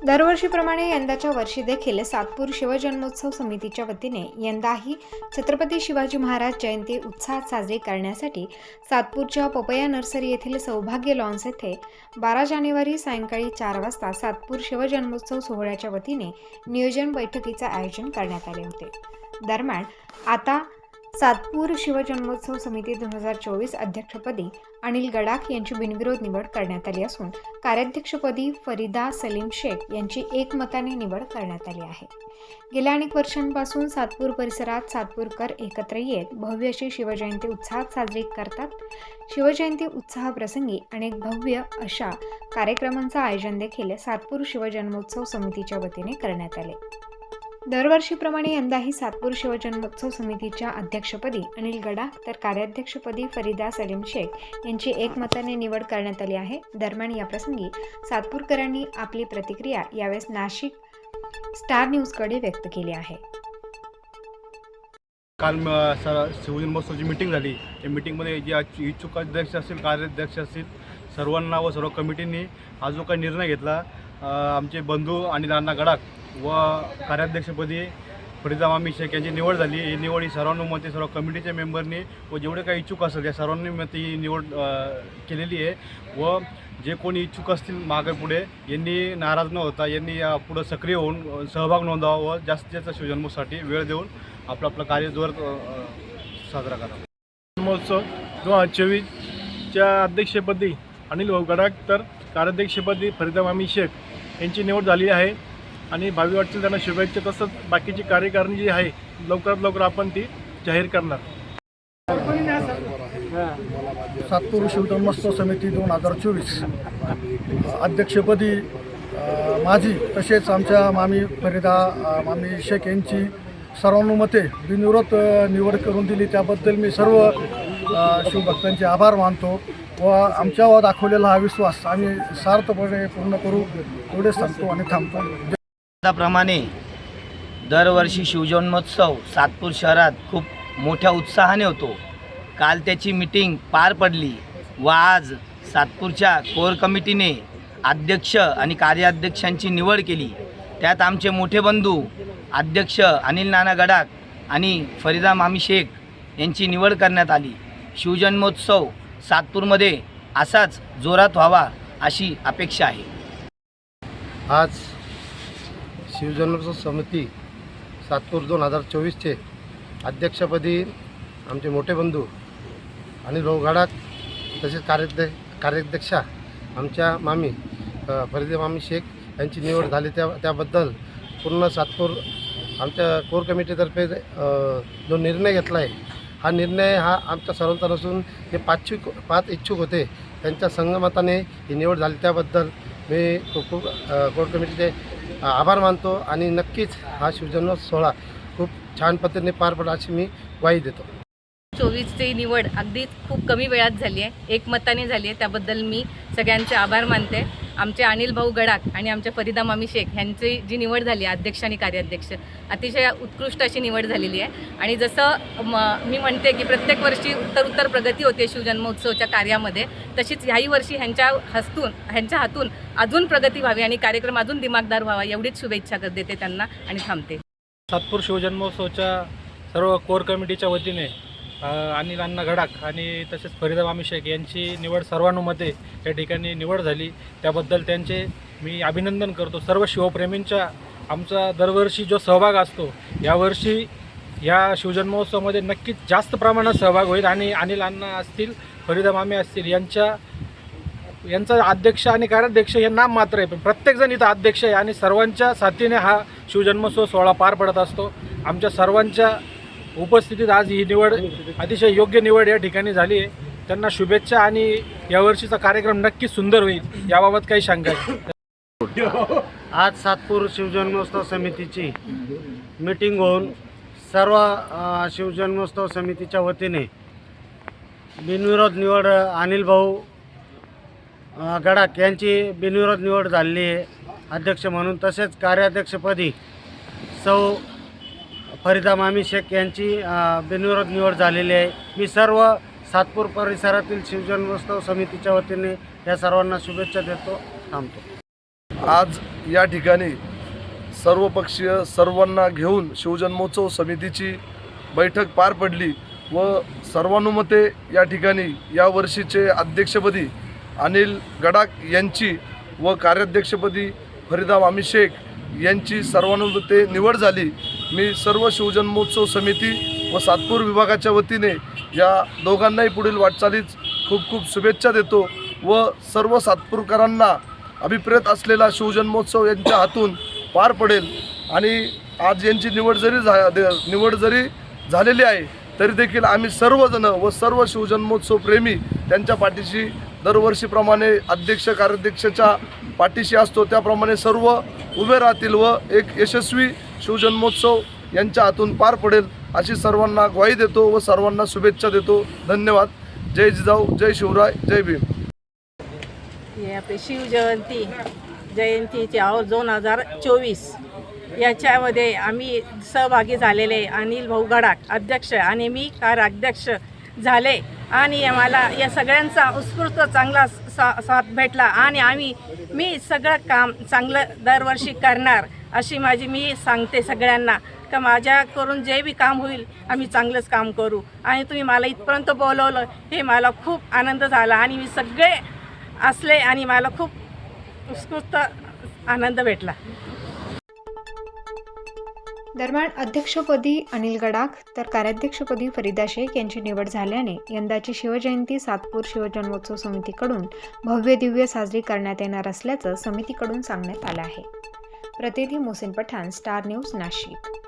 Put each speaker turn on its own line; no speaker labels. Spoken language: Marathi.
दरवर्षीप्रमाणे यंदाच्या वर्षी देखील सातपूर शिवजन्मोत्सव समितीच्या वतीने यंदाही छत्रपती शिवाजी महाराज जयंती उत्साहात साजरी करण्यासाठी सातपूरच्या पपया नर्सरी येथील सौभाग्य लॉन्स येथे 12 जानेवारी सायंकाळी 4 वाजता सातपूर शिवजन्मोत्सव सोहळ्याच्या वतीने नियोजन बैठकीचे आयोजन करण्यात आले होते। दरम्यान आता सातपूर शिवजन्मोत्सव समिती 2024 अध्यक्षपदी अनिल गडाख यांची बिनविरोध निवड करण्यात आली असून कार्याध्यक्षपदी फरीदा सलीम शेख यांची एकमताने निवड करण्यात आली आहे। गेल्या अनेक वर्षांपासून सातपूर परिसरात सातपूरकर एकत्र येत भव्य अशी शिवजयंती उत्साहात साजरी करतात। शिवजयंती उत्साहाप्रसंगी अनेक भव्य अशा कार्यक्रमांचे आयोजन देखील सातपूर शिवजन्मोत्सव समितीच्या वतीने करण्यात आले। दरवर्षीप्रमाणे यंदाही सातपूर शिवजन्मोत्सव समितीच्या अध्यक्षपदी अनिल गडाख तर कार्याध्यक्षपदी फरीदा सलीम शेख यांची एकमताने निवड करण्यात आली आहे। दरम्यान या प्रसंगी सातपूरकरांनी आपली प्रतिक्रिया यावेळेस नाशिक स्टार न्यूजकडे व्यक्त केली आहे।
काल शिवजन्मोत्सवाची मीटिंग झाली। या मीटिंगमध्ये जे इच्छुक अध्यक्ष असतील, कार्याध्यक्ष असतील, सर्वांना व सर्व कमिटींनी हा जो काही निर्णय घेतला, आमचे बंधू अनिल अण्णा गडाख व कार्याध्यक्षपदी फरीदा मामी शेख यांची निवड झाली। ही निवड ही सर्वानुमते सर्व कमिटीच्या मेंबरनी व जेवढे काही इच्छुक असतील त्या सर्वांनी ती निवड केलेली आहे। व जे कोणी इच्छुक असतील मागे पुढे यांनी नाराज न होता यांनी पुढे सक्रिय होऊन सहभाग नोंदवावा व जास्तीत जास्त शिवजन्मोत्सवासाठी वेळ देऊन आपलं कार्य जोरात साजरा करावा।
जन्मोत्सव 2024च्या अध्यक्षपदी अनिल भाऊ गडाख तर कार्याध्यक्षपदी फरीदा मामी शेख यांची निवड झाली आहे आणि भावी वाटतील त्यांना शुभेच्छा। तसंच बाकीची कार्यकारिणी जी आहे लवकरात लवकर आपण ती जाहीर करणार।
सातपूर शिवजन्मोत्सव समिती 2024 अध्यक्षपदी माझी तसेच आमच्या मामी फरीदा मामी शेख यांची सर्वानुमते बिनविरोध निवड करून दिली, त्याबद्दल मी सर्व शिवभक्तांचे आभार मानतो व आमच्यावर दाखवलेला हा विश्वास आम्ही सार्थपणे पूर्ण करू एवढेच सांगतो आणि थांबतो।
त्याप्रमाणे दरवर्षी शिवजन्मोत्सव सातपूर शहरात खूप मोठ्या उत्साहाने होतो। काल त्याची मीटिंग पार पडली व आज सातपूरच्या कोर कमिटीने अध्यक्ष आणि कार्याध्यक्षांची निवड केली। त्यात आमचे मोठे बंधू अध्यक्ष अनिल नाना गडाख आणि फरीदा मामी शेख यांची निवड करण्यात आली। शिवजन्मोत्सव सातपूरमध्ये असाच जोरात व्हावा अशी अपेक्षा आहे।
आज शिवजन्मोत्सव समिती सातपूर 2024चे अध्यक्षपदी आमचे मोठे बंधू अनिल भाऊ गडाख तसेच कार्याध्यक्षा आमच्या मामी फरीदा मामी शेख यांची निवड झाली। त्याबद्दल पूर्ण सातपूर आमच्या कोर कमिटीतर्फे जो निर्णय घेतला आहे हा निर्णय हा आमच्या सर्वांचा नसून जे 5 इच्छुक होते त्यांच्या संगमताने ही निवड झाली। त्याबद्दल मी खूप कोर कमिटीचे आभार मानतो आणि नक्कीच हा शिवजन्मोत्सव सोहळा खूप छान पद्धतीने पार पडला अशी मी ग्वाही देतो।
24ची निवड अगदी खूप कमी वेळात झाली आहे, एकमताने झाली आहे, त्याबद्दल मी सगळ्यांचे आभार मानते। आमचे अनिल भाऊ गडाख आणि आमच्या फरीदा मामी शेख यांची जी निवड झाली अध्यक्ष आणि कार्याध्यक्ष अतिशय उत्कृष्ट अशी निवड झालेली आहे। आणि जसं मी म्हणते की प्रत्येक वर्षी उत्तर प्रगती होते शिवजन्मोत्सवच्या कार्यामध्ये, तशीच ह्याही वर्षी ह्यांच्या हातून अजून प्रगती व्हावी आणि कार्यक्रम अजून दिमागदार व्हावा एवढीच शुभेच्छा देते त्यांना आणि थांबते।
सातपूर शिवजन्मोत्सवच्या सर्व कोर कमिटीच्या वतीने अनिल अण्णा गडाख आणि तसेच फरीदा मामी शेख यांची निवड सर्वानुमते या ठिकाणी निवड झाली। त्याबद्दल त्यांचे मी अभिनंदन करतो। सर्व शिवप्रेमींचा आमचा दरवर्षी जो सहभाग असतो यावर्षी या शिवजन्मोत्सवामध्ये नक्कीच जास्त प्रमाणात सहभाग होईल आणि अनिल अण्णा असतील, फरीदा मामी असतील यांचा अध्यक्ष आणि कार्याध्यक्ष हे नाम मात्र आहे, पण प्रत्येकजण इथं अध्यक्ष आहे आणि सर्वांच्या साथीने हा शिवजन्मोत्सव सोहळा पार पडत असतो। आमच्या सर्वांच्या उपस्थितीत आज ही निवड अतिशय योग्य निवड या ठिकाणी झाली आहे। त्यांना शुभेच्छा आणि यावर्षीचा कार्यक्रम नक्कीच सुंदर होईल याबाबत काही शंका नाही।
आज सातपूर शिवजन्मोत्सव समितीची मीटिंग होऊन सर्व शिवजन्मोत्सव समितीच्या वतीने बिनविरोध निवड अनिल भाऊ गडाख यांची बिनविरोध निवड झालेली आहे अध्यक्ष म्हणून। तसेच कार्याध्यक्षपदी सौ फरीदा मामी शेख यांची बिनविरोध निवड झालेली आहे। मी सर्व सातपूर परिसरातील शिवजन्मोत्सव समितीच्या वतीने या सर्वांना शुभेच्छा देतो, थांबतो।
आज या ठिकाणी सर्वपक्षीय सर्वांना घेऊन शिवजन्मोत्सव समितीची बैठक पार पडली व सर्वानुमते या ठिकाणी या वर्षीचे अध्यक्षपदी अनिल गडाख यांची व कार्याध्यक्षपदी फरीदा मामी शेख यांची सर्वानुमते निवड झाली. मी सर्व शिवजन्मोत्सव समिती व सातपूर विभागाच्या वतीने या दोघांनाही पुढील वाटचालीस खूप खूप शुभेच्छा देतो व सर्व सातपूरकरांना अभिप्रेत असलेला शिवजन्मोत्सव यांच्या हातून पार पडेल. आणि आज यांची निवड जरी झालेली आहे तरी देखील आम्ही सर्वजण व सर्व शिवजन्मोत्सव प्रेमी त्यांच्या पाठीशी दरवर्षीप्रमाणे अध्यक्ष कार्याध्यक्षाच्या पाठीशी असतो त्याप्रमाणे सर्व उभे राहतील व एक यशस्वी शिवजन्मोत्सव यांच्या हातून पार पडेल अशी सर्वांना ग्वाही देतो व सर्वांना शुभेच्छा देतो. धन्यवाद. जय जिजाऊ, जय शिवराय, जय भीम.
हे आपले जयंतीचे 2024 याच्यामध्ये आम्ही सहभागी झालेले अनिल भाऊ गडाख अध्यक्ष आणि मी कार्याध्यक्ष झाले आणि मला या सगळ्यांचा उत्स्फूर्त चांगला साथ भेटला आणि मी सगळं काम चांगलं दरवर्षी करणार अशी मी सांगते सगळ्यांना का माझ्या करून जे बी काम होईल आम्ही चांगलंच काम करू. आणि तुम्ही मला इथपर्यंत बोलवलं हे मला खूप आनंद झाला आणि मी सगळे असले आणि मला खूप उत्स्फूर्त आनंद भेटला.
दरम्यान अध्यक्षपदी अनिल गडाख तर कार्याध्यक्षपदी फरीदा शेख यांची निवड झाल्याने यंदाची शिवजयंती सातपूर शिवजन्मोत्सव समितीकडून भव्य दिव्य साजरी करण्यात येणार असल्याचं समितीकडून सांगण्यात आलं आहे. प्रतिनिधी मोहसिन पठाण, स्टार न्यूज, नाशिक.